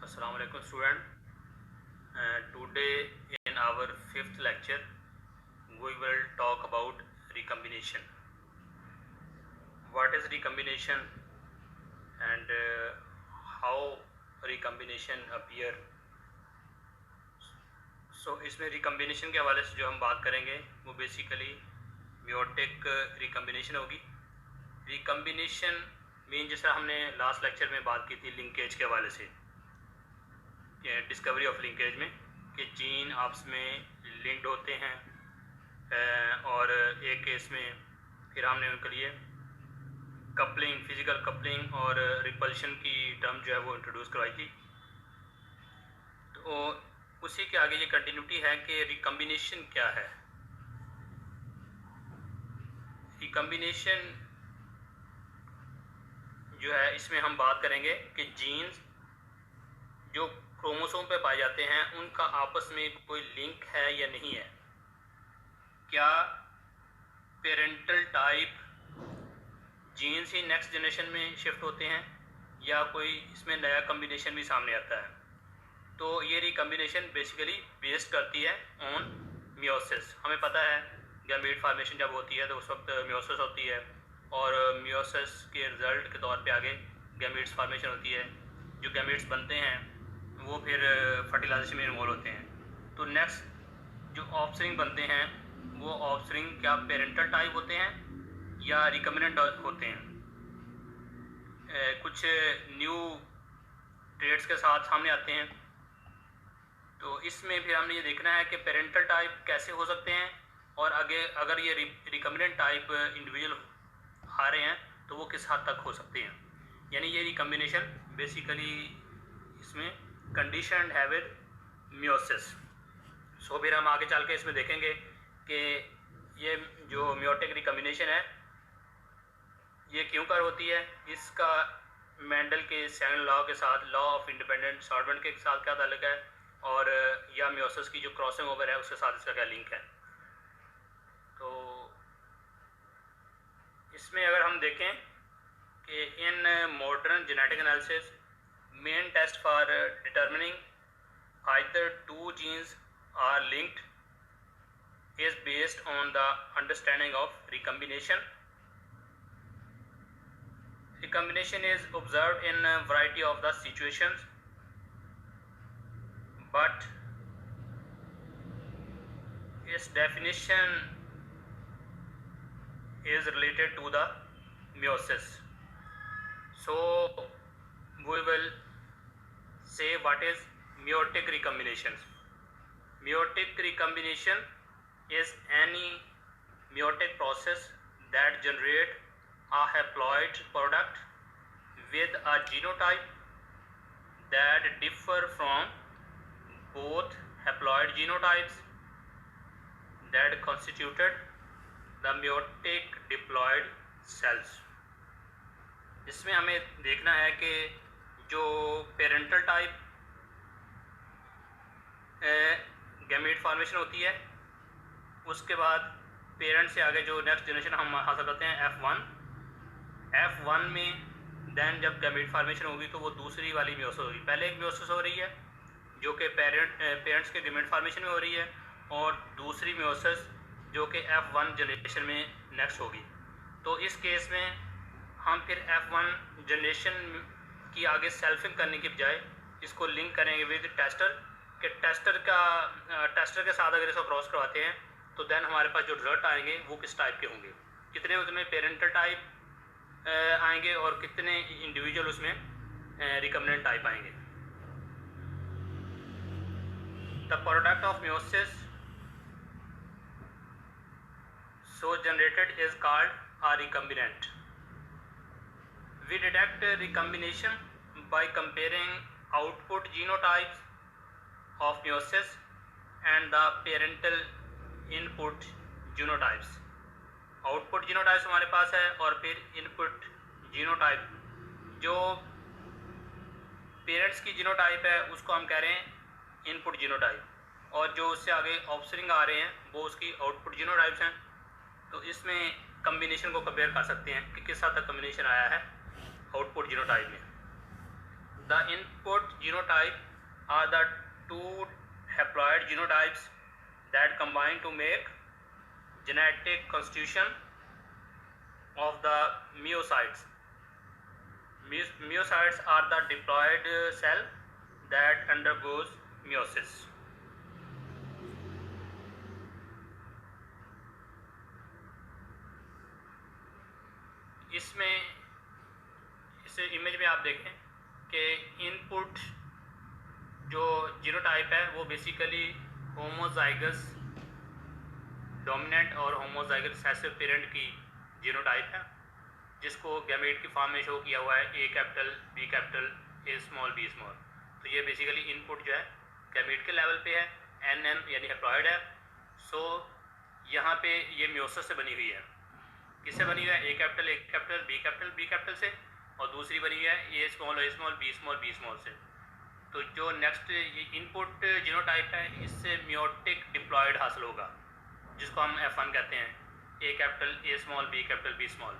Assalamu alaikum student. Today in our fifth lecture we will talk about recombination. What is recombination and how recombination appear. So इसमें recombination के हवाले से जो हम बात करेंगे वो बेसिकली meiotic recombination होगी. Recombination मीन जैसा हमने लास्ट लेक्चर में बात की थी लिंकेज के हवाले से, डिस्कवरी ऑफ लिंकेज में कि जीन आपस में लिंक्ड होते हैं और एक केस में फिर हमने उनके लिए कपलिंग, फिजिकल कपलिंग और रिपल्शन की टर्म जो है वो इंट्रोड्यूस करवाई थी. तो उसी के आगे ये कंटिन्यूटी है कि रिकम्बिनेशन क्या है. रिकम्बिनेशन जो है इसमें हम बात करेंगे कि जीन्स जो क्रोमोसोम पे पाए जाते हैं उनका आपस में कोई लिंक है या नहीं है. क्या पेरेंटल टाइप जीन्स ही नेक्स्ट जनरेशन में शिफ्ट होते हैं या कोई इसमें नया कम्बिनेशन भी सामने आता है. तो ये रिकम्बिनेशन बेसिकली बेस्ड करती है ऑन मियोसिस. हमें पता है गैमीट फार्मेशन जब होती है तो उस वक्त मियोसिस होती है और मियोसिस के रिजल्ट के तौर पे आगे गैमीट्स फार्मेशन होती है. जो गैमीट्स बनते हैं वो फिर फर्टिलाइजेशन में इन्वॉल्व होते हैं. तो नेक्स्ट जो ऑफस्प्रिंग बनते हैं वो ऑफस्प्रिंग क्या पेरेंटल टाइप होते हैं या रिकम्बिनेंट होते हैं. कुछ न्यू ट्रेड्स के साथ सामने आते हैं. तो इसमें फिर हमने ये देखना है कि पेरेंटल टाइप कैसे हो सकते हैं और आगे अगर ये रिकम्बिनेंट टाइप इंडिविजुअल आ रहे हैं तो वो किस हद तक हो सकते हैं. यानी ये रिकम्बिनेशन बेसिकली इसमें कंडीशनड है विद मियोसिस. सो फिर हम आगे चल के इसमें देखेंगे कि ये जो मियोटिक रिकम्बिनेशन है ये क्यों कर होती है, इसका मेंडल के सेकंड लॉ के साथ, लॉ ऑफ इंडिपेंडेंट सॉर्टेमेंट के साथ क्या ताल्लुक है और या मियोसिस की जो क्रॉसिंग ओवर है उसके साथ इसका क्या लिंक है. तो इसमें अगर हम देखें कि in modern genetic analysis main test for determining either two genes are linked is based on the understanding of recombination. Recombination is observed in a variety of the situations, but its definition is related to the meiosis. So we will say what is meiotic recombination. Meiotic recombination is any meiotic process that generate a haploid product with a genotype that differ from both haploid genotypes that constituted the meiotic diploid cells. इसमें हमें देखना है कि जो parental type gamete formation होती है उसके बाद पेरेंट से आगे जो नेक्स्ट जनरेशन हम हासिल करते हैं F1 में देन जब गैमीट फार्मेशन होगी तो वो दूसरी वाली मियोसिस होगी. पहले एक मियोसिस हो रही है जो कि पेरेंट्स के गैमीट फार्मेशन में हो रही है और दूसरी मियोसिस जो कि F1 जनरेशन में नेक्स्ट होगी. तो इस केस में हम फिर F1 जनरेशन की आगे सेल्फिंग करने की बजाय इसको लिंक करेंगे विद टेस्टर कि टेस्टर के साथ अगर इसको क्रॉस करवाते हैं तो देन हमारे पास जो रिजल्ट आएंगे वो किस टाइप के होंगे, कितने उसमें पेरेंटल टाइप आएंगे और कितने इंडिविजुअल उसमें रिकम्बिनेंट टाइप आएंगे. The product of meiosis so generated is called a recombinant. We detect recombination by comparing output genotypes of meiosis and the parental input genotypes. Output genotypes हमारे पास है और फिर input genotype. जो parents की genotype है उसको हम कह रहे हैं इनपुट जीनोटाइप और जो उससे आगे ऑफस्प्रिंग आ रहे हैं वो उसकी आउटपुट जीनोटाइप्स हैं. तो इसमें कम्बिनेशन को कंपेयर कर सकते हैं कि किस हद तक कम्बिनेशन आया है आउटपुट जीनोटाइप में. The input genotype are the two haploid genotypes that combine to make genetic constitution of the myocytes. Myocytes are the diploid cell that undergoes meiosis. इसमें इस इमेज में आप देखें कि इनपुट जो जीनोटाइप है वो बेसिकली होमोजाइगस डोमिनेंट और होमोजाइगस रिसेसिव पेरेंट की जीनोटाइप है, जिसको गैमेट की फॉर्म में शो किया हुआ है A capital B capital A small B small. तो ये बेसिकली इनपुट जो है गैमेट के लेवल पे है, एन एन यानी हैप्लॉइड है। सो यहाँ पे ये मियोसिस से बनी हुई है। किससे बनी हुई है? ए कैपिटल बी कैपिटल से, और दूसरी बनी हुई है ए स्मॉल बी स्मॉल से। तो जो नेक्स्ट इनपुट जीनोटाइप है इससे मियोटिक डिप्लॉइड हासिल होगा, जिसको हम F1 कहते हैं, A capital A small B small.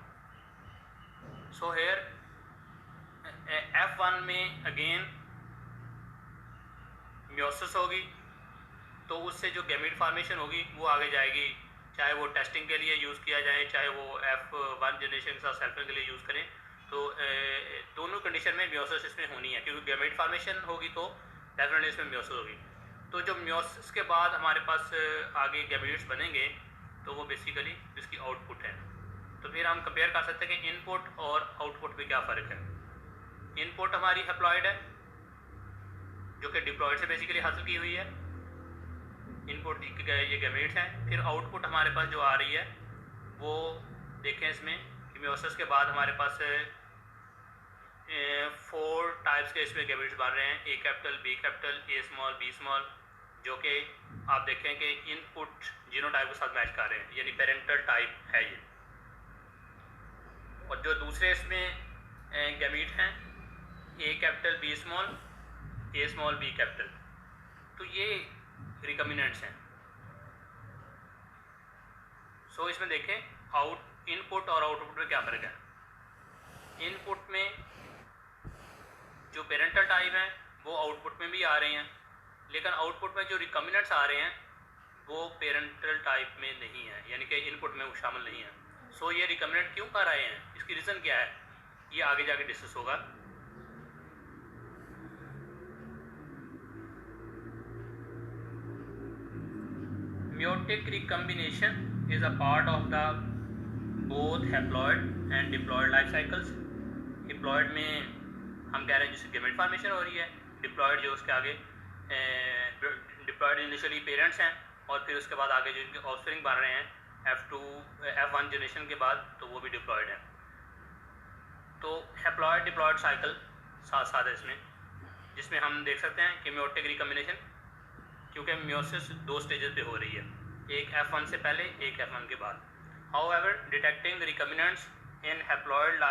So here F1 में अगेन मियोसिस होगी, तो उससे जो गैमेट फॉर्मेशन होगी वो आगे जाएगी, चाहे वो टेस्टिंग के लिए यूज़ किया जाए, चाहे वो F1 जनरेशन का सेल्फिंग के लिए यूज़ करें। तो दोनों कंडीशन में मियोसिस इसमें होनी है, क्योंकि गैमेट फॉर्मेशन होगी तो डेफिनेटली इसमें मियोसिस होगी। तो जो मियोसिस के बाद हमारे पास आगे गैमेट्स बनेंगे तो वो बेसिकली इसकी आउटपुट है। तो फिर हम कंपेयर कर सकते हैं कि इनपुट और आउटपुट में क्या फ़र्क है। इनपुट हमारी हैप्लॉइड है जो कि डिप्लॉइड से बेसिकली हासिल की हुई है, इनपुट ये गैमेट्स हैं। फिर आउटपुट हमारे पास जो आ रही है वो देखें इसमें कि मियोसिस के बाद हमारे पास 4 टाइप्स के इसमें गैमेट्स बन रहे हैं, A capital B capital A small B small, जो कि आप देखें कि इनपुट जीनोटाइप के साथ मैच कर रहे हैं, यानी पेरेंटल टाइप है ये। और जो दूसरे इसमें गैमेट हैं A capital B small A small B capital, तो ये रिकम्बिनेंट्स हैं। सो इसमें देखें इनपुट और आउटपुट में क्या फ़र्क है। इनपुट में जो पेरेंटल टाइप हैं वो आउटपुट में भी आ रहे हैं, लेकिन आउटपुट में जो रिकम्बिनेंट्स आ रहे हैं वो पेरेंटल टाइप में नहीं है, यानी कि इनपुट में वो शामिल नहीं है। सो ये रिकम्बिनेंट क्यों कर रहे हैं, इसकी रीज़न क्या है, ये आगे जाके डिस्कस होगा। Meiotic recombination is a part of the both haploid and diploid life cycles. Diploid में हम कह रहे हैं जिससे गैमेट फॉर्मेशन हो रही है, डिप्लॉइड जो उसके आगे डिप्लॉइड इनिशियली पेरेंट्स हैं और फिर उसके बाद आगे जो इनके ऑफस्प्रिंग बन रहे हैं F1 जनरेशन के बाद, तो वो भी डिप्लॉइड हैं। तो हैप्लॉइड डिप्लॉइड साइकिल साथ साथ है इसमें, जिसमें हम देख सकते हैं कि मियोटिक रिकम्बिनेशन, क्योंकि मियोसिस 2 स्टेजेस पे हो रही है, एक F1 से पहले एक F1 के बाद। However, detecting the recombinants in haploid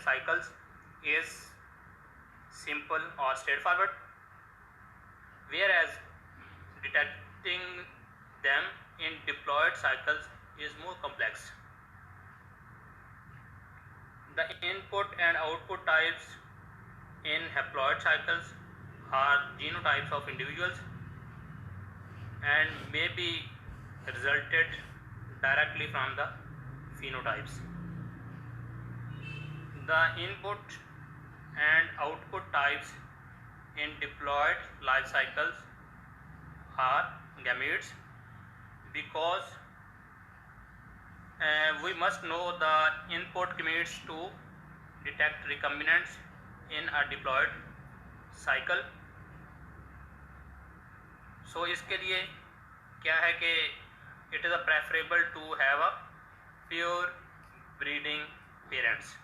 cycles is simple or straightforward, whereas detecting them in diploid cycles is more complex. The input and output types in haploid cycles are genotypes of individuals and may be resulted directly from the phenotypes. The input and output types in diploid life cycles are gametes, because we must know the input gametes to detect recombinants in a diploid cycle. सो इसके लिए क्या है कि it is a preferable to have a pure breeding parents.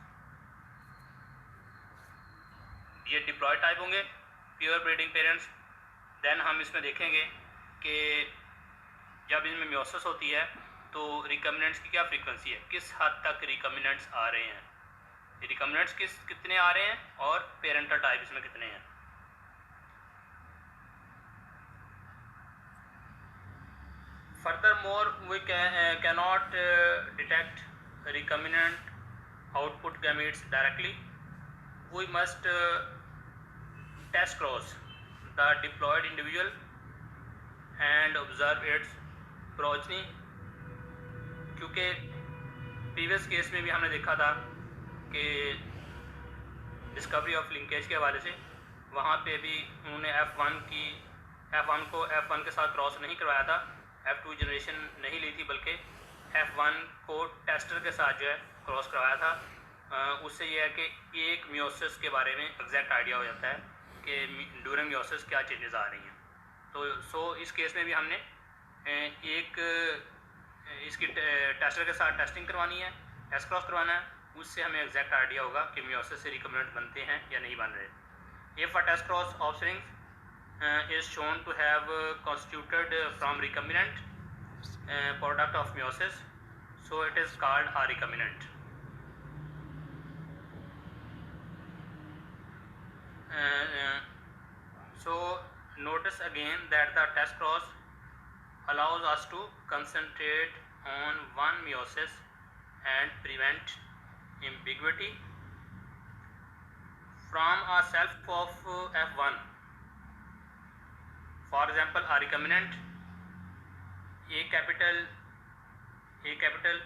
ये diploid type होंगे, pure breeding parents. Then हम इसमें देखेंगे कि जब इनमें मियोसिस होती है तो रिकम्बिनेंट्स की क्या फ्रीक्वेंसी है, किस हद तक रिकम्बिनेंट्स आ रहे हैं, रिकम्बिनेंट्स कितने आ रहे हैं और पेरेंटल टाइप इसमें कितने हैं। Furthermore, we cannot detect recombinant output gametes directly. We must test cross the diploid individual and observe its progeny, क्योंकि प्रीवियस केस में भी हमने देखा था कि डिस्कवरी ऑफ लिंकेज के हवाले से वहाँ पे भी उन्होंने F1 को F1 के साथ क्रॉस नहीं करवाया था, F2 जनरेशन नहीं ली थी, बल्कि F1 को टेस्टर के साथ जो है क्रॉस करवाया था। उससे ये है कि एक मियोसिस के बारे में एग्जैक्ट आइडिया हो जाता है कि ड्यूरिंग मियोसिस क्या चेंजेस आ रही हैं। तो इस केस में भी हमने इसकी टेस्टर के साथ टेस्टिंग करवानी है, एस क्रॉस करवाना है, उससे हमें एग्जैक्ट आइडिया होगा कि मियोसिस से रिकम्बिनेंट बनते हैं या नहीं बन रहे। If a test cross offspring is shown to have constituted from recombinant product of meiosis, so it is called a recombinant. So notice again that the test cross allows us to concentrate on one meiosis and prevent ambiguity from a self of F1. For example, a recombinant A capital, B capital,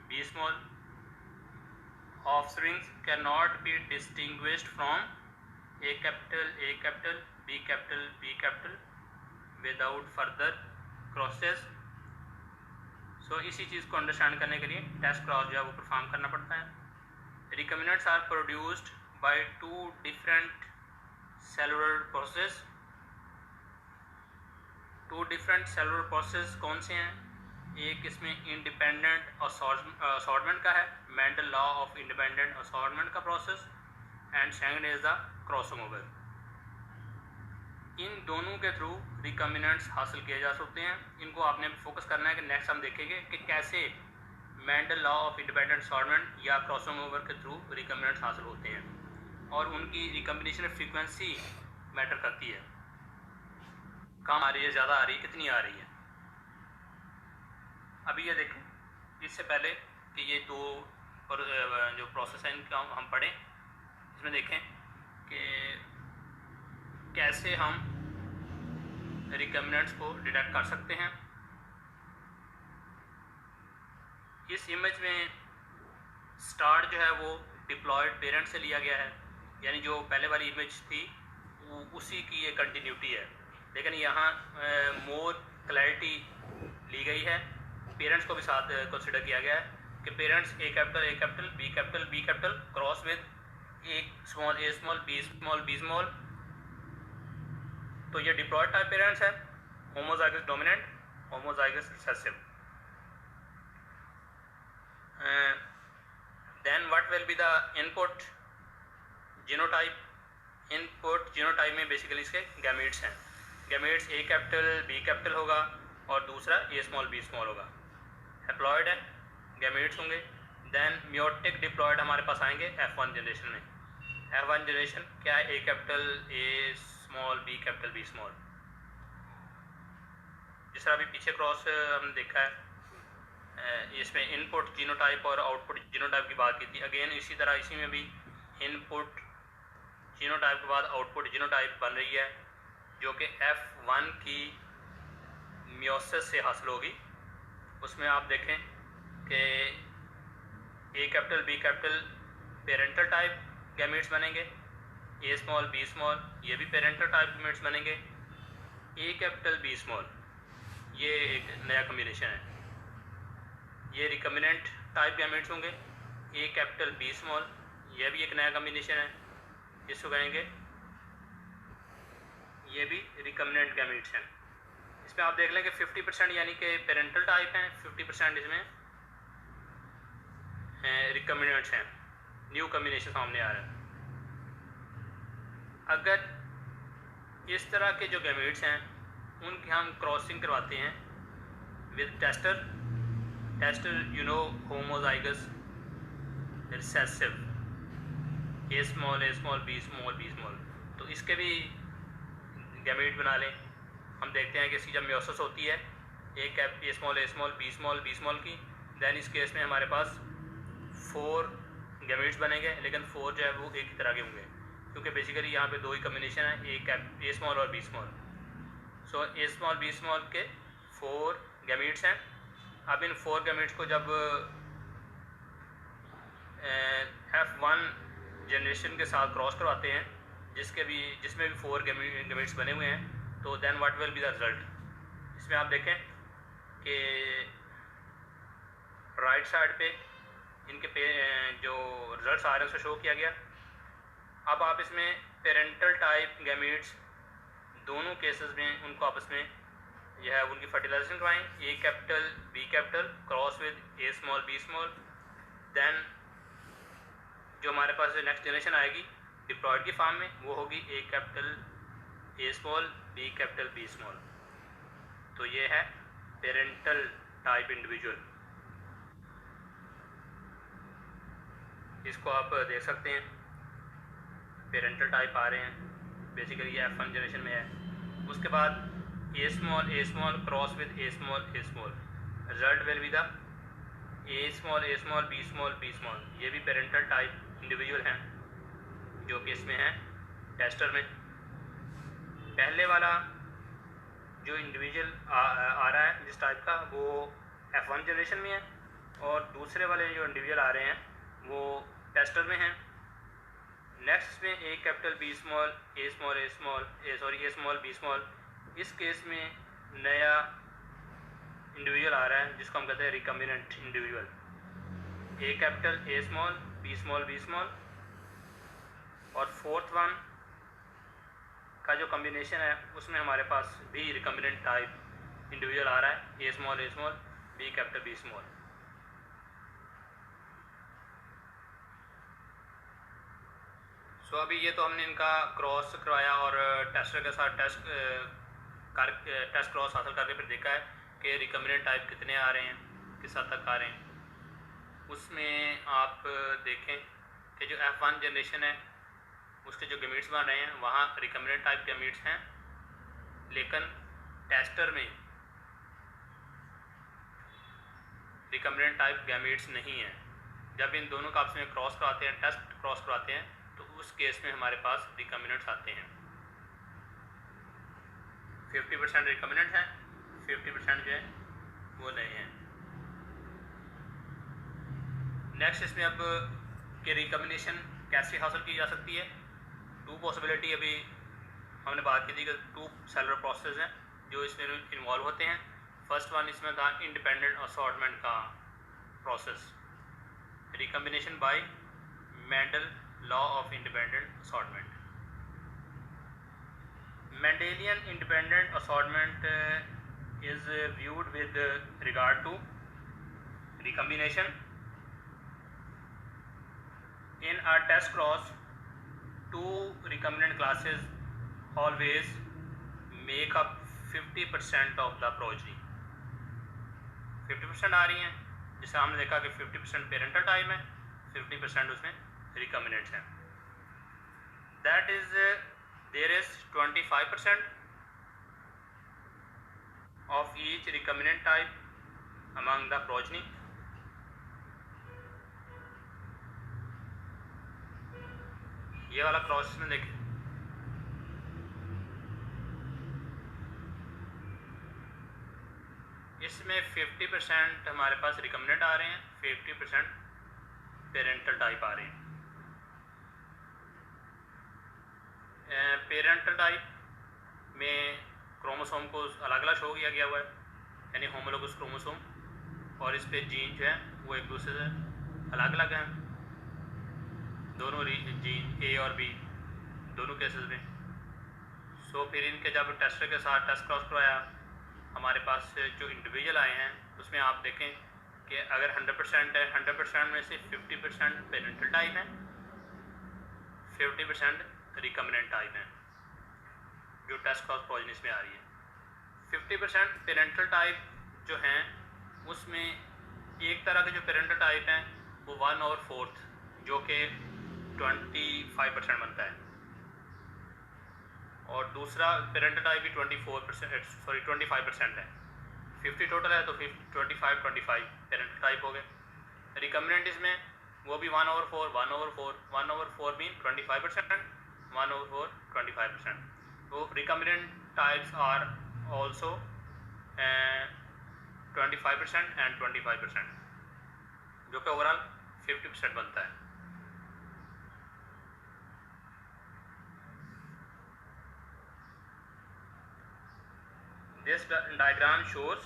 B small offsprings cannot be distinguished from A capital, B capital without further crosses. So इसी चीज़ को understand करने के लिए test cross जो है वो perform करना पड़ता है। Recombinants are produced by two different cellular process. Two different cellular process कौन से हैं? एक इसमें इंडिपेंडेंट असॉर्टमेंट का है, Mendel law of independent assortment का process, and second is the crossing over. इन दोनों के थ्रू रिकम्बिनेंट्स हासिल किए जा सकते हैं। इनको आपने फोकस करना है कि नेक्स्ट हम देखेंगे कि कैसे Mendel law of independent assortment या क्रॉसिंग ओवर के थ्रू रिकम्बिनेंट्स हासिल होते हैं, और उनकी रिकम्बिनेशन फ्रीक्वेंसी मैटर करती है, कम आ रही है, ज़्यादा आ रही है, कितनी आ रही है। अभी ये देखें, इससे पहले कि ये दो जो प्रोसेस है इनका हम पढ़ें, इसमें देखें कि कैसे हम रिकम्बिनेंट्स को डिटेक्ट कर सकते हैं। इस इमेज में स्टार्ट जो है वो डिप्लॉयड पेरेंट से लिया गया है, यानी जो पहले वाली इमेज थी उसी की ये कंटिन्यूटी है, लेकिन यहाँ मोर क्लैरिटी ली गई है। पेरेंट्स को भी साथ कंसिडर किया गया है कि parents A capital, B capital cross with A small, B small। तो ये डिप्लॉयड टाइप पेरेंट्स है, homozygous dominant, homozygous recessive. Then what will be the input genotype? Input genotype में बेसिकली इसके गैमीट्स हैं। Gametes A capital, B capital होगा और दूसरा A small, B small होगा। हैप्लॉइड है, गैमीट्स होंगे। देन मियोटिक डिप्लॉयड हमारे पास आएंगे F1 जनरेशन में। F1 जनरेशन क्या है? A capital, A small, B capital, B small। जिस तरह अभी पीछे क्रॉस हमने देखा है, इसमें इनपुट जीनोटाइप और आउटपुट जीनोटाइप की बात की थी। अगेन इसी तरह इसी में भी इनपुट जीनोटाइप के बाद आउटपुट जीनोटाइप बन रही है, जो कि F1 की मियोसिस से हासिल होगी। उसमें आप देखें कि A capital, B capital parental type gametes बनेंगे, A small, B small ये भी पेरेंटल टाइप गैमीट्स बनेंगे, A capital, B small ये एक नया कम्बिनेशन है, ये रिकम्बिनेंट टाइप गैमीट्स होंगे। A capital, B small ये भी एक नया कम्बिनेशन है, इसको कहेंगे, ये भी रिकम्बिनेंट गैमीट्स हैं। इसमें आप देख लें कि 50% यानी कि पेरेंटल टाइप हैं, 50% इसमें रिकम्बिनेंट्स हैं। न्यू कम्बिनेशन सामने आ रहा है। अगर इस तरह के जो गैमीट्स हैं उनकी हम क्रॉसिंग करवाते हैं with tester you know homozygous recessive A small, B small, तो इसके भी गैमीट बना लें। हम देखते हैं कि इसकी जब मियोसिस होती है A small, B small की, दैन इस केस में हमारे पास 4 गैमीट्स बनेंगे, लेकिन 4 जो है वो एक ही तरह के होंगे। क्योंकि बेसिकली यहाँ पे दो ही कम्बिनेशन है, ए स्मॉल और बी स्मॉल। सो ए स्मॉल बी स्मॉल के 4 गैमीट्स हैं। अब इन 4 गैमीट्स को जब F1 जनरेशन के साथ क्रॉस करवाते हैं, जिसमें भी 4 गैमीट्स बने हुए हैं, तो then what will be the result. इसमें आप देखें कि राइट साइड पे इनके जो रिजल्ट्स आ रहे हैं उसको शो किया गया। अब आप इसमें पेरेंटल टाइप गैमीट्स दोनों केसेस में उनको आपस में यह है उनकी फर्टिलाइजेशन करवाएं, A capital B capital cross with A small B small. Then जो हमारे पास नेक्स्ट जनरेशन आएगी डिप्लॉयड की फॉर्म में, वो होगी A capital A small B capital B small. तो ये है पेरेंटल टाइप इंडिविजुअल। इसको आप देख सकते हैं, पेरेंटल टाइप आ रहे हैं, बेसिकली ये F1 जनरेशन में है। उसके बाद A small cross with A small, result will be the A small B small. ये भी पेरेंटल टाइप इंडिविजुअल हैं जो कि इसमें है टेस्टर में। पहले वाला जो इंडिविजुअल आ रहा है जिस टाइप का, वो F1 जनरेशन में है, और दूसरे वाले जो इंडिविजुअल आ रहे हैं वो टेस्टर में हैं। नेक्स्ट में ए capital B small A small B small. इस केस में नया इंडिविजुअल आ रहा है जिसको हम कहते हैं recombinant individual, A capital A small B small. और फोर्थ वन का जो कम्बिनेशन है उसमें हमारे पास भी रिकम्बिनेंट टाइप इंडिविजुअल आ रहा है, A small B capital B small. So अभी ये तो हमने इनका क्रॉस करवाया और टेस्टर के साथ टेस्ट क्रॉस हासिल करके फिर देखा है कि रिकम्बिनेंट टाइप कितने आ रहे हैं, किस हद तक आ रहे हैं। उसमें आप देखें कि जो F1 जनरेशन है उसके जो गैमीट्स बन रहे हैं वहाँ रिकम्बिनेंट टाइप गैमीट्स हैं, लेकिन टेस्टर में रिकम्बिनेंट टाइप गैमीट्स नहीं है। जब इन दोनों का आपस में क्रॉस करवाते हैं, टेस्ट क्रॉस करवाते हैं, तो उस केस में हमारे पास रिकम्बिनेंट्स आते हैं। 50% रिकम्बिनेंट हैं, 50% जो है वो नहीं है। नेक्स्ट इसमें अब कि रिकम्बिनेशन कैसे हासिल की जा सकती है। 2 पॉसिबिलिटी अभी हमने बात की थी कि 2 सेलुलर प्रोसेस हैं जो इसमें इन्वॉल्व होते हैं। फर्स्ट वन इसमें था इंडिपेंडेंट असॉर्टमेंट का process, recombination bye Mendel law of independent assortment. Mendelian independent assortment is viewed with regard to recombination. In a test cross, 2 recombinant classes always make up 50% of the progeny. 50% आ रही हैं, जिसे हमने देखा कि 50% parental type है, 50% उसमें रिकम्बिनेंट्स हैं। That is there is 25% of each recombinant type among the progeny. ये वाला क्रॉस में देखें, इसमें 50% हमारे पास रिकम्बिनेंट आ रहे हैं, 50% पेरेंटल टाइप आ रहे हैं। पेरेंटल टाइप में क्रोमोसोम को अलग अलग शो किया गया हुआ है, यानी होमोलोगस क्रोमोसोम, और इस पे जीन जो है वो एक दूसरे से अलग अलग हैं, दोनों जीन ए और बी दोनों केसेस में। सो फिर इनके जब टेस्टर के साथ टेस्ट क्रॉस करवाया, हमारे पास जो इंडिविजुअल आए हैं उसमें आप देखें कि अगर 100% है, 100% में से 50% पेरेंटल टाइप है, 50% रिकम्बिनेंट टाइप है जो टेस्ट क्रॉस प्रोजेनिस में आ रही है। 50% पेरेंटल टाइप जो हैं उसमें एक तरह के जो पेरेंटल टाइप हैं वो 1/4 जो कि 25% बनता है, और दूसरा पेरेंटल टाइप भी 25% है। 50 टोटल है तो 25 पेरेंटल टाइप हो गए। रिकम्बिनेंट इसमें वो भी 1/4 मीन 25%, 1/4 25%. तो recombinant types are also 25% and 25%, जो कि ओवरऑल 50% बनता है. This diagram shows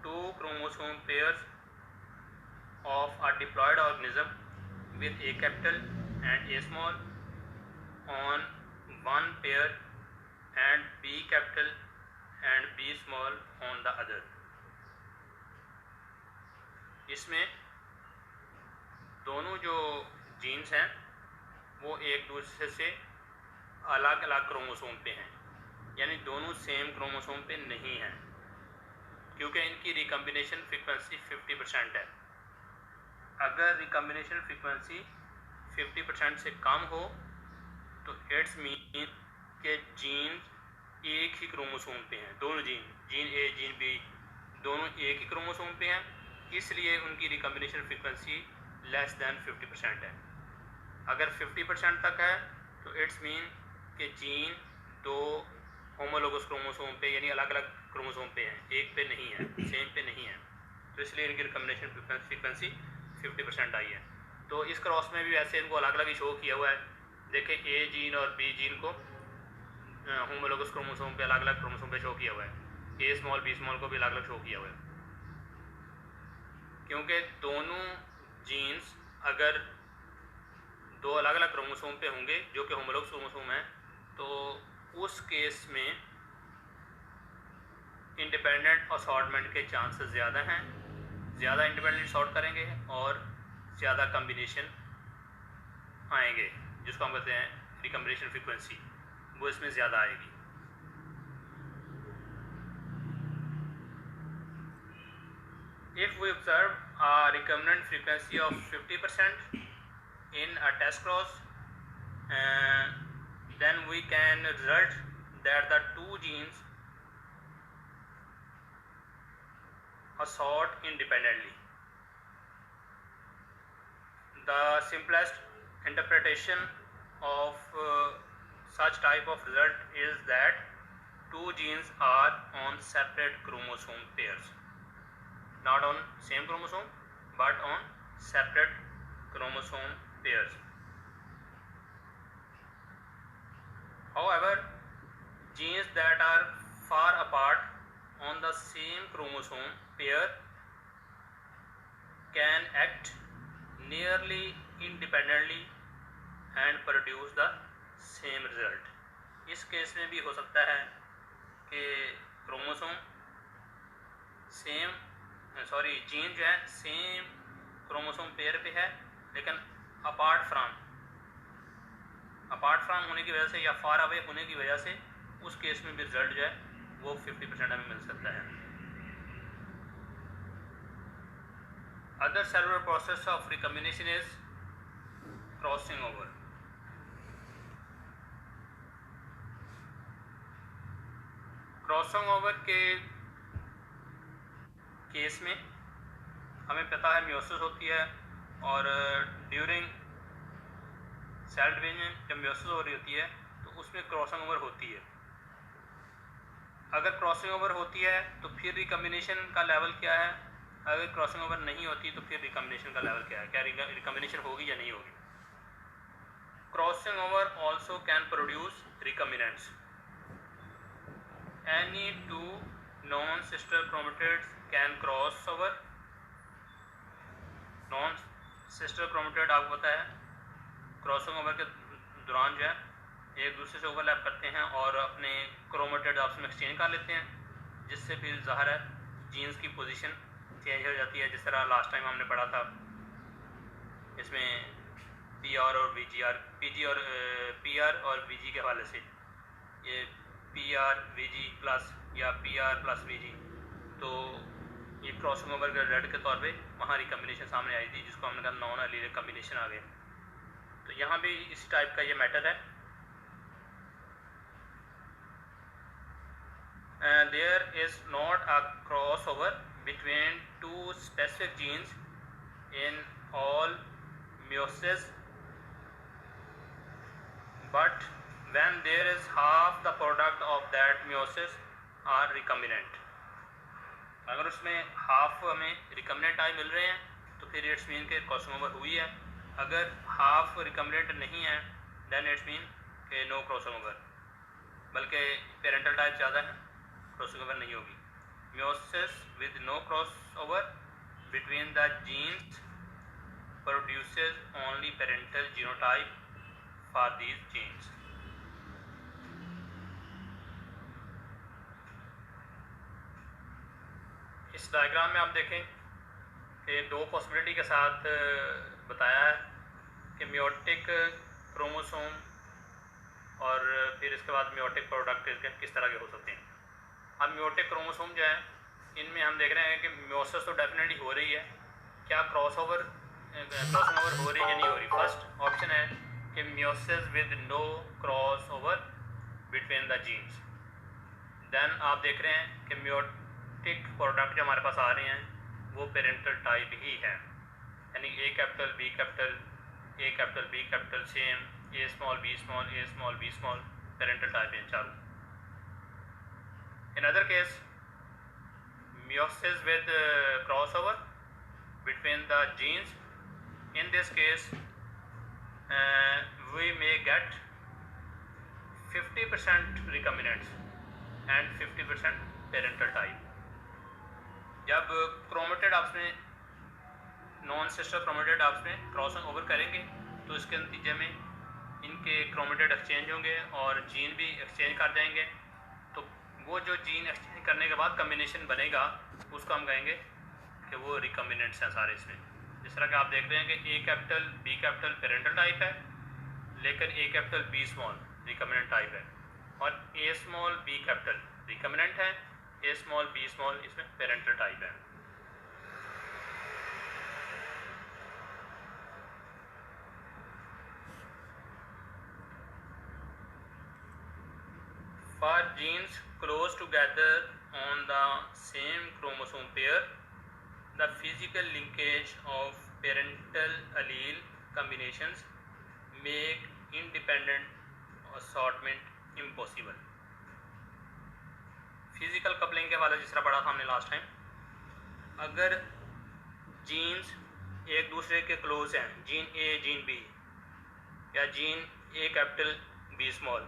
two chromosome pairs of a diploid organism with A capital and A small on one pair and B capital and B small on the other. इसमें दोनों जो jeans हैं वो एक दूसरे से अलग अलग क्रोमोसोम पे हैं, यानी दोनों सेम क्रोमोसोम पे नहीं हैं, क्योंकि इनकी रिकम्बिनेशन फ्रीक्वेंसी 50% है. अगर रिकम्बिनेशन फ्रीक्वेंसी 50% से कम हो तो इट्स मीन के जीन एक ही क्रोमोसोम पे हैं. दोनों जीन ए जीन बी दोनों एक ही क्रोमोसोम पे हैं, इसलिए उनकी रिकम्बिनेशन फ्रीक्वेंसी लेस दैन 50% है. अगर 50% तक है तो इट्स मीन के जीन दो होमोलोगस क्रोमोसोम पे यानी अलग अलग क्रोमोसोम पे हैं, एक पे नहीं है, सेम पे नहीं है, तो इसलिए इनकी रिकम्बिनेशन फ्रीक्वेंसी 50% आई है. तो इस क्रॉस में भी वैसे इनको अलग अलग ही शो किया हुआ है. देखें ए जीन और बी जीन को होमोलोगस क्रोमोसोम पे अलग अलग क्रोमोसोम पे शो किया हुआ है, ए स्मॉल बी स्मॉल को भी अलग अलग शो किया हुआ है, क्योंकि दोनों जीन्स अगर दो अलग अलग क्रोमोसोम पे होंगे जो कि होमोलोगस क्रोमोसोम है, तो उस केस में इंडिपेंडेंट असॉर्टमेंट के चांसेस ज़्यादा हैं, ज़्यादा इंडिपेंडेंट सॉर्ट करेंगे और ज़्यादा कम्बिनेशन आएंगे, जिसको हम कहते हैं रिकम्बिनेशन फ्रीक्वेंसी, वो इसमें ज़्यादा आएगी. If we observe a recombinant frequency of 50% in a test cross, then we can result that the two genes assort independently. The simplest interpretation of such type of result is that two genes are on separate chromosome pairs, not on same chromosome but on separate chromosome pairs. However, genes that are far apart on the same chromosome pair can act nearly independently and produce the same result. इस case में भी हो सकता है कि chromosome gene जो है same chromosome pair पे है, लेकिन अपार्ट फ्रॉम होने की वजह से या फार अवे होने की वजह से उस केस में भी रिजल्ट जो है वो 50% हमें मिल सकता है. Other cellular process of recombination is crossing over. Crossing over के केस में हमें पता है मियोसिस होती है, और ड्यूरिंग सेल डिवीजन जब मियोसिस हो रही होती है तो उसमें क्रॉसिंग ओवर होती है. अगर क्रॉसिंग ओवर होती है तो फिर रिकम्बिनेशन का लेवल क्या है, अगर क्रॉसिंग ओवर नहीं होती तो फिर रिकम्बिनेशन का लेवल क्या है, क्या रिकम्बिनेशन होगी या नहीं होगी. Crossing over also can produce recombinants. Any two non-sister chromatids can cross over. Non-sister chromatid आपको पता है क्रॉसिंग ओवर के दौरान जो है एक दूसरे से ओवरलैप करते हैं और अपने क्रोमेटिड आपस में एक्सचेंज कर लेते हैं, जिससे फिर ज़ाहिर है जीन्स की पोजीशन चेंज हो जाती है. जिस तरह लास्ट टाइम हमने पढ़ा था इसमें PR और VG, PR और VG के हवाले से, ये PR VG प्लस या PR प्लस VG, तो ये क्रॉसिंग ओवर के रिजल्ट के तौर पे वहाँ रिकम्बिनेशन सामने आई थी, जिसको हमने कहा नॉन एलील कम्बिनेशन आ गए. तो यहाँ भी इस टाइप का ये मैटर है. There is not a crossover between two specific genes in all meiosis, but when there is half the product of that meiosis are recombinant. अगर उसमें हाफ हमें रिकम्बिनेंट टाइप मिल रहे हैं तो फिर इट्स मीन के क्रॉसिंग ओवर हुई है. अगर हाफ रिकम्बिनेंट नहीं है देन इट्स मीन के नो क्रॉसिंग ओवर, बल्कि पेरेंटल टाइप ज़्यादा है, क्रॉसिंग ओवर नहीं होगी. meiosis with no crossover between the genes produces only parental genotype for these genes. इस डायग्राम में आप देखें कि दो पॉसिबिलिटी के साथ बताया है कि मियोटिक क्रोमोसोम और फिर इसके बाद मियोटिक प्रोडक्ट किस तरह के हो सकते हैं. अब मियोटिक क्रोमोसोम जो है इनमें हम देख रहे हैं कि मियोसिस तो डेफिनेटली हो रही है. क्या क्रॉसिंग ओवर हो रही है या नहीं हो रही. फर्स्ट ऑप्शन है कि meiosis with no cross over between the genes. Then आप देख रहे हैं कि मियोटिक प्रोडक्ट जो हमारे पास आ रहे हैं वो पेरेंटल टाइप ही है, यानी A capital B capital, A capital B capital same, A small B small, A small B small, parental type हैं चारों. In other case, meiosis with crossover between the genes. In this case, we may get 50% recombinants and 50% parental type. जब chromatid आपस में non sister chromatid आपस में crossing over करेंगे तो इसके नतीजे में इनके क्रोमेटेड एक्सचेंज होंगे और जीन भी एक्सचेंज कर जाएंगे. तो वो जो जीन एक्सचेंज करने के बाद कम्बिनेशन बनेगा उसको हम कहेंगे कि वो रिकम्बिनेंट्स हैं सारे इसमें. जिस तरह कि आप देख रहे हैं कि A capital B capital parental type है, लेकिन A capital B small recombinant type है, और A small B capital recombinant है, ए स्मॉल बी स्मॉल इसमें पेरेंटल टाइप है. For genes close together on the same chromosome pair, the physical linkage of parental allele combinations make independent assortment impossible. Physical coupling के वाला जिस तरह पढ़ा था हमने लास्ट टाइम, अगर जीन्स एक दूसरे के क्लोज हैं, जीन ए जीन बी या gene A capital B small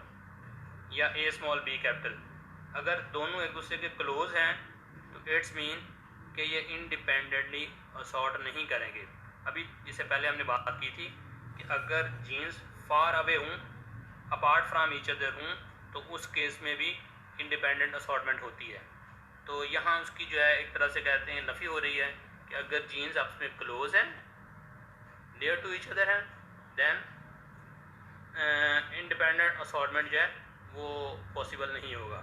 या ए स्मॉल बी कैपिटल, अगर दोनों एक दूसरे के क्लोज हैं तो इट्स मीन कि ये इंडिपेंडेंटली असॉर्ट नहीं करेंगे. अभी इससे पहले हमने बात की थी कि अगर जीन्स फार अवे हों, अपार्ट फ्राम ईच अदर हों, तो उस केस में भी इंडिपेंडेंट असॉर्टमेंट होती है. तो यहाँ उसकी जो है एक तरह से कहते हैं नफ़ी हो रही है कि अगर जीन्स आपस में क्लोज हैं, नियर टू ईच अदर हैं, देन इंडिपेंडेंट असॉर्टमेंट जो है वो पॉसिबल नहीं होगा.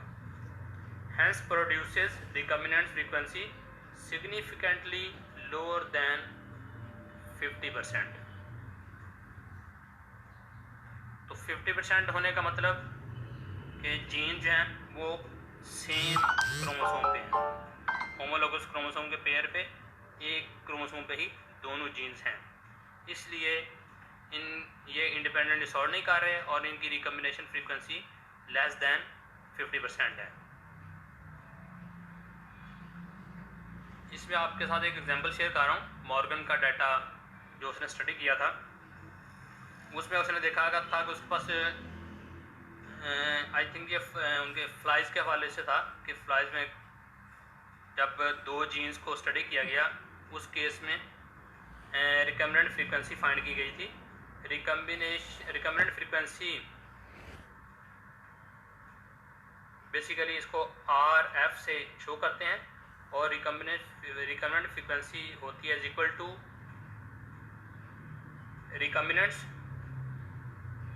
Hence produces recombinant frequency significantly lower than 50%. तो 50% होने का मतलब कि जीन जो हैं वो सेम क्रोमोसोम पे हैं, होमोलोगस क्रोमोसोम के पेयर पे एक क्रोमोसोम पे ही दोनों जीन्स हैं, इसलिए ये इंडिपेंडेंट डिसऑर्डर नहीं कर रहे और इनकी रिकम्बिनेशन फ्रीक्वेंसी लेस दैन 50% है. इसमें आपके साथ एक एग्जांपल शेयर कर रहा हूँ. मॉर्गन का डाटा जो उसने स्टडी किया था, उसमें उसने देखा था कि उसके पास आई थिंक ये उनके फ्लाइज़ के हवाले से था कि फ्लाइज़ में जब दो जीन्स को स्टडी किया गया उस केस में रिकम्बिनेंट फ्रीक्वेंसी फाइंड की गई थी. रिकम्बिनेंट फ्रीक्वेंसी बेसिकली इसको RF से शो करते हैं और रिकम्बिनेंट फ्रीक्वेंसी होती है इक्वल टू रिकम्बिनेंट्स.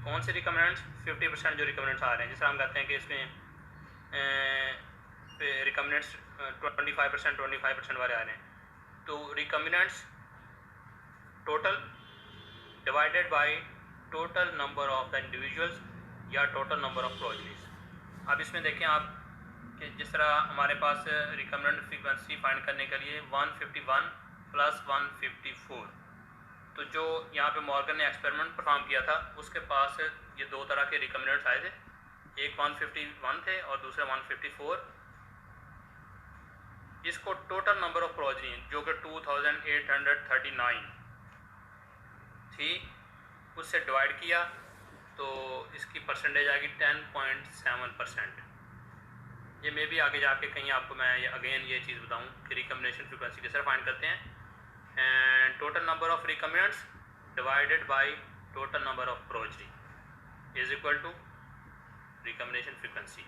कौन से रिकम्बिनेंट्स? 50% जो रिकम्बिनेंट्स आ रहे हैं. जिस तरह हम कहते हैं कि इसमें रिकम्बिनेंट्स 25% वाले आ रहे हैं, तो recombinants total divided by total number of the individuals या टोटल नंबर ऑफ प्रोजेनीज. अब इसमें देखें आप कि जिस तरह हमारे पास रिकम्बिनेंट फ्रीक्वेंसी फाइंड करने के लिए 151 + 154 तो जो यहाँ पे मॉर्गन ने एक्सपेरिमेंट परफॉर्म किया था, उसके पास ये दो तरह के रिकम्बिनेंट्स आए थे, एक 151 थे और दूसरे 154। इसको टोटल नंबर ऑफ प्रोजेनी जो कि 2839 थी, उससे डिवाइड किया तो इसकी परसेंटेज आएगी 10.7%। ये मे भी आगे जाके कहीं आपको मैं अगेन ये चीज़ बताऊं कि रिकम्बिनेशन फ्रीक्वेंसी कैसे फाइंड करते हैं। And total number of recombinants divided by total number of progeny is equal to recombination frequency.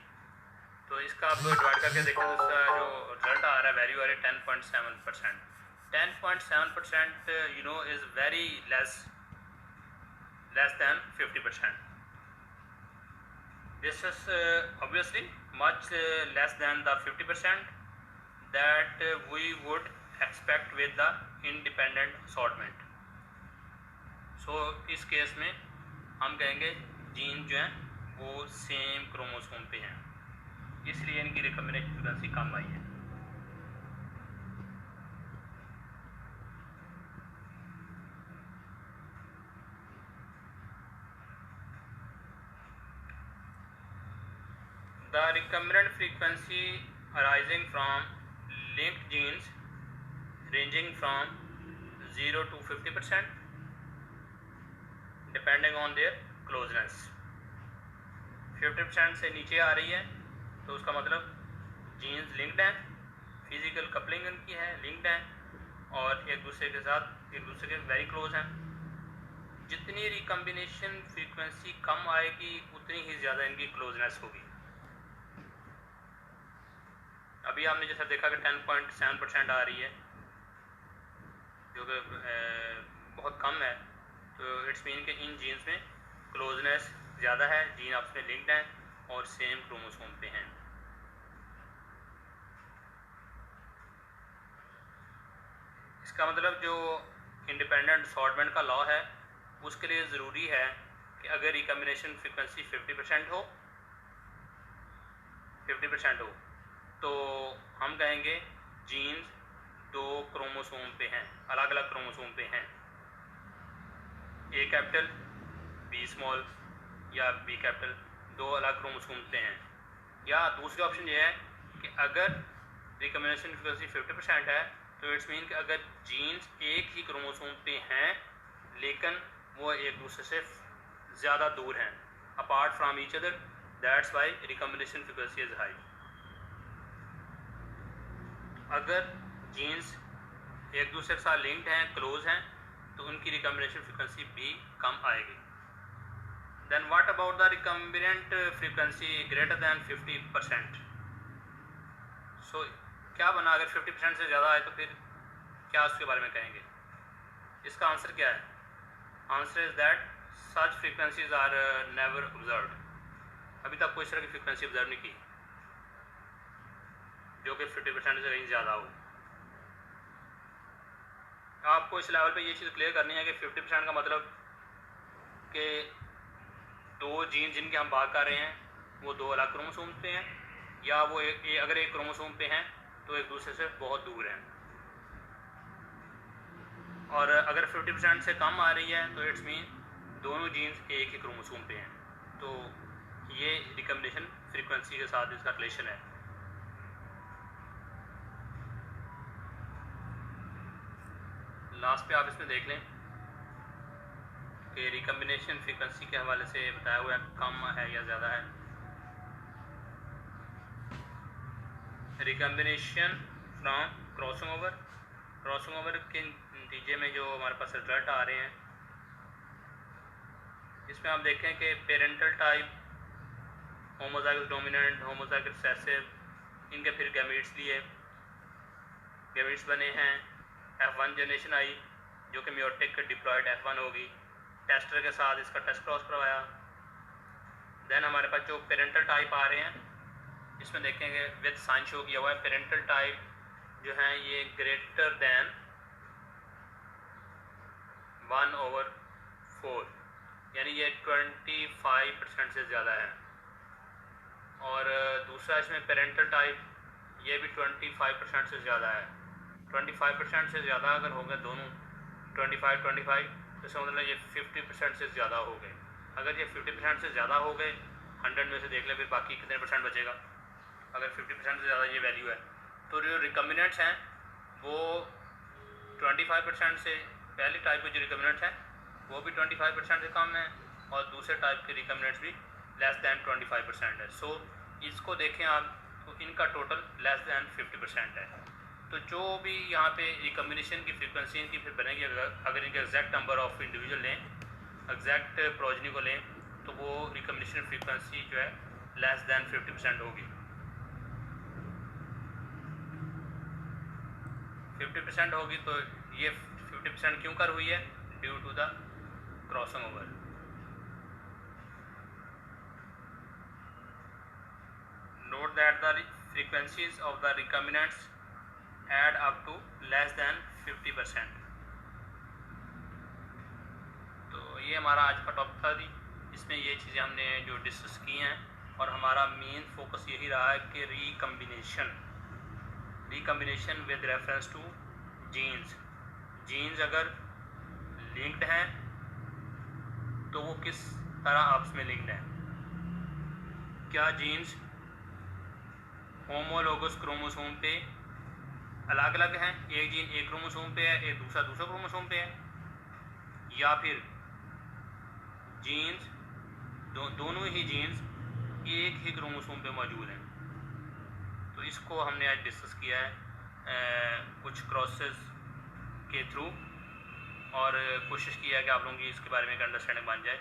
तो इसका आप डिवाइड करके देखें तो इसका जो रिजल्ट आ रहा है वैल्यू आ रही है 10.7%। 10.7% you know is very less than 50%. This is obviously much less than the 50% that we would expect with the independent assortment. So इस केस में हम कहेंगे जीन जो हैं वो सेम क्रोमोसोम पे हैं, इसलिए इनकी रिकम्बिनेशन फ्रीक्वेंसी कम आई है। The recombinant frequency arising from linked genes ranging from 0 to 50% depending on their closeness। 50% से नीचे आ रही है तो उसका मतलब जीन्स लिंक्ड हैं, फिजिकल कपलिंग इनकी है, लिंक्ड हैं और एक दूसरे के वेरी क्लोज हैं। जितनी रिकम्बिनेशन फ्रीक्वेंसी कम आएगी उतनी ही ज़्यादा इनकी क्लोजनेस होगी। अभी आपने जैसा देखा कि 10.7% आ रही है जो कि बहुत कम है, तो इट्स मीन कि इन जीन्स में क्लोजनेस ज़्यादा है, जीन आपस में लिंक्ड हैं और सेम क्रोमोसोम पे हैं। इसका मतलब जो इंडिपेंडेंट असॉर्टमेंट का लॉ है उसके लिए ज़रूरी है कि अगर रिकम्बिनेशन फ्रीक्वेंसी 50% हो तो हम कहेंगे जीन्स दो क्रोमोसोम पे हैं, अलग अलग क्रोमोसोम पे हैं, ए कैपिटल बी स्मॉल या बी कैपिटल, दो अलग क्रोमोसोम पे हैं। या दूसरी ऑप्शन ये है कि अगर रिकम्बिनेशन फ्रीक्वेंसी 50% है तो इट्स मीन कि अगर जीन्स एक ही क्रोमोसोम पे हैं लेकिन वो एक दूसरे से ज़्यादा दूर हैं, apart from each other, that's why recombination frequency is high. अगर जीन्स एक दूसरे के साथ लिंक्ड हैं, क्लोज हैं, तो उनकी रिकम्बिनेशन फ्रीक्वेंसी भी कम आएगी। Then what about the recombinant frequency greater than 50%? So क्या बना अगर 50% से ज़्यादा आए तो फिर क्या उसके बारे में कहेंगे? इसका आंसर क्या है? Answer is that such frequencies are never observed. अभी तक कोई इस तरह की फ्रीक्वेंसी ऑब्जर्व नहीं की जो कि 50% से कहीं ज़्यादा हो। आपको इस लेवल पे ये चीज़ क्लियर करनी है कि 50% का मतलब कि दो जीन जिनकी हम बात कर रहे हैं वो दो अलग क्रोमोसोम पे हैं, या वो अगर एक क्रोमोसोम पे हैं तो एक दूसरे से बहुत दूर हैं। और अगर 50% से कम आ रही है तो इट्स मीन दोनों जीन्स एक ही क्रोमोसोम पे हैं। तो ये रिकम्बिनेशन फ्रीक्वेंसी के साथ इसका रिलेशन है। लास्ट पे आप इसमें देख लें कि रिकम्बिनेशन फ्रीक्वेंसी के हवाले से बताया हुआ है कम है या ज़्यादा है। रिकम्बिनेशन फ्रॉम क्रॉसिंग ओवर के नतीजे में जो हमारे पास रिजल्ट आ रहे हैं इसमें आप देखें कि parental type, homozygous dominant, homozygous recessive, इनके फिर गैमेट्स बने हैं। F1 जनरेशन आई जो कि म्योटिक डिप्लॉयड F1 होगी, टेस्टर के साथ इसका टेस्ट क्रॉस करवाया। देन हमारे पास जो पेरेंटल टाइप आ रहे हैं इसमें देखेंगे विद साइन शो किया हुआ है, पेरेंटल टाइप जो हैं ये ग्रेटर दैन 1/4 यानी ये 25% से ज़्यादा है। और दूसरा इसमें पेरेंटल टाइप ये भी 25% से ज़्यादा है। 25% से ज़्यादा अगर होंगे दोनों 25 तो इसका मतलब ये 50% से ज़्यादा हो गए। अगर ये 50% से ज़्यादा हो गए, 100 में से देख लें फिर बाकी कितने परसेंट बचेगा। अगर 50% से ज़्यादा ये वैल्यू है तो जो रिकम्बिनेंट्स हैं वो 25% से, पहली टाइप के जो रिकम्बिनेंट्स हैं वो भी 25% से कम है और दूसरे टाइप के रिकम्बिनेंट्स भी लेस दैन 25% है। सो इसको देखें आप तो इनका टोटल लेस दैन 50% है। तो जो भी यहाँ पे रिकम्बिनेशन की फ्रीक्वेंसी इनकी फिर बनेगी, अगर इनके एग्जैक्ट नंबर ऑफ इंडिविजुअल लें, एग्जैक्ट प्रोजनी को लें, तो वो रिकम्बिनेशन फ्रीक्वेंसी जो है लेस दैन 50% होगी। 50% होगी तो ये 50% क्यों कर हुई है? Due to the crossing over. Note that the frequencies of the recombinants add up to less than 50%। तो ये हमारा आज का टॉपिक था जी। इसमें ये चीज़ें हमने जो डिस्कस की हैं और हमारा मेन फोकस यही रहा है कि recombination with reference to genes अगर लिंक्ड हैं तो वो किस तरह आपस में लिंक्ड हैं। क्या जीन्स होमोलोगस क्रोमोसोम पे अलग अलग हैं, एक जीन एक क्रोमोसोम पे है, एक दूसरा क्रोमोसोम पे है, या फिर जीन्स दोनों ही जीन्स एक ही क्रोमोसोम पे मौजूद हैं। तो इसको हमने आज डिस्कस किया है कुछ क्रॉसेस के थ्रू और कोशिश की है कि आप लोगों की इसके बारे में एक अंडरस्टैंडिंग बन जाए।